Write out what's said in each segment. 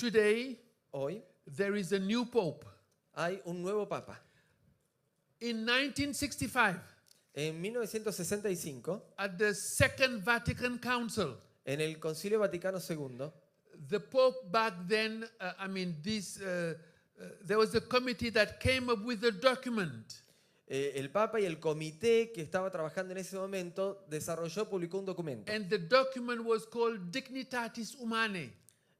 Today, Hoy there is a new pope. hay un nuevo papa. In 1965, En 1965, at the Second Vatican Council, en el Concilio Vaticano II, the Pope back then, there was a committee that came up with a document. el Papa y el comité que estaba trabajando en ese momento publicó un documento. And the document was called Dignitatis Humanae.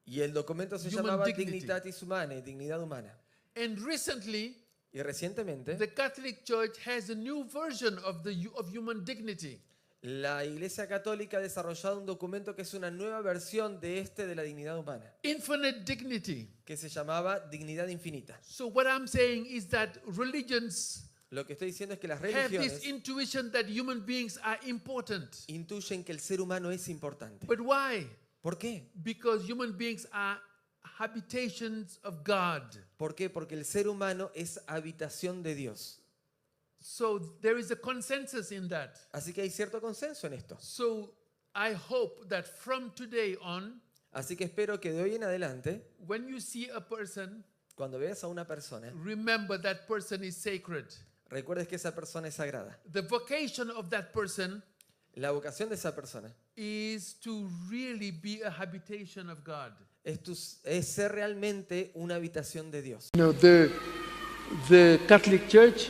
Y el documento se Human llamaba dignity. Dignitatis Humanae, dignidad humana. And recently, Y recientemente, the Catholic Church has a new version of human dignity. la Iglesia Católica ha desarrollado un documento que es una nueva versión de la dignidad humana, Infinite dignity. que se llamaba Dignidad Infinita. So what I'm saying is that religions Lo que estoy diciendo es que las have religiones this intuition that human beings are important. intuyen que el ser humano es importante. But why? ¿Por qué? Because human beings are habitations of God. ¿Por qué? Porque el ser humano es habitación de Dios. So there is a consensus in that. Así que hay cierto consenso en esto. So I hope that from today on, Así que espero que de hoy en adelante, when you see a person, cuando veas a una persona, remember that person is sacred. recuerdes que esa persona es sagrada. The vocation of that person La vocación de esa persona is to really be a habitation of God. es ser realmente una habitación de Dios. You know, the Catholic Church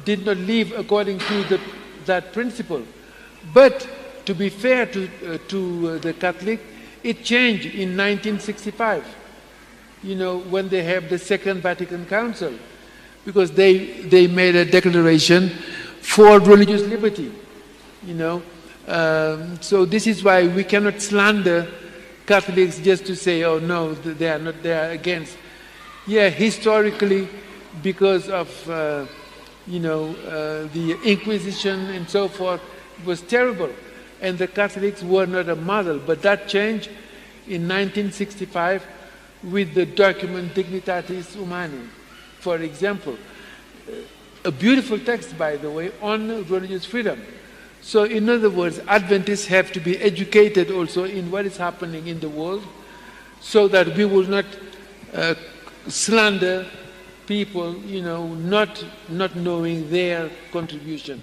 did not live according to that principle. But to be fair to the Catholic, it changed in 1965, you know, when they have the Second Vatican Council, because they made a declaration for religious liberty, you know. So this is why we cannot slander Catholics just to say, oh no, they are against. Yeah, historically, because of the Inquisition and so forth, it was terrible, and the Catholics were not a model. But that changed in 1965 with the document Dignitatis Humanae, for example. A beautiful text, by the way, on religious freedom. So in other words, Adventists have to be educated also in what is happening in the world, so that we will not slander people, you know, not knowing their contribution.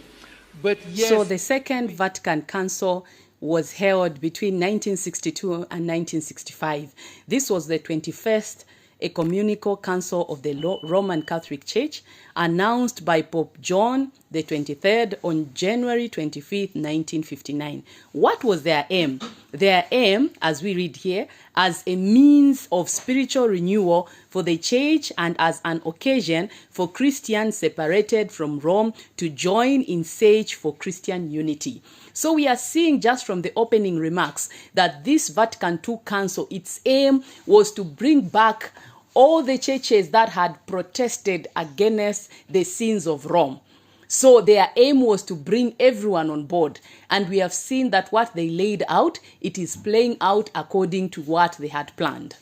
But yes, so the Second Vatican Council was held between 1962 and 1965. This was the 21st Ecumenical Council of the Roman Catholic Church, announced by Pope John the 23rd on January 25th, 1959. What was their aim? Their aim, as we read here, as a means of spiritual renewal for the Church and as an occasion for Christians separated from Rome to join in search for Christian unity. So we are seeing just from the opening remarks that this Vatican II Council, its aim was to bring back all the churches that had protested against the sins of Rome. So their aim was to bring everyone on board. And we have seen that what they laid out, it is playing out according to what they had planned.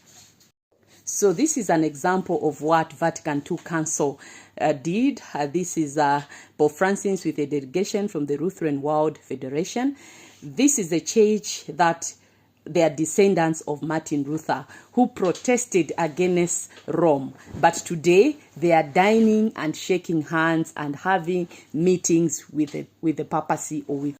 So this is an example of what Vatican II Council did. This is Pope Francis with a delegation from the Lutheran World Federation. This is a church that they are descendants of Martin Luther, who protested against Rome. But today, they are dining and shaking hands and having meetings with the papacy or with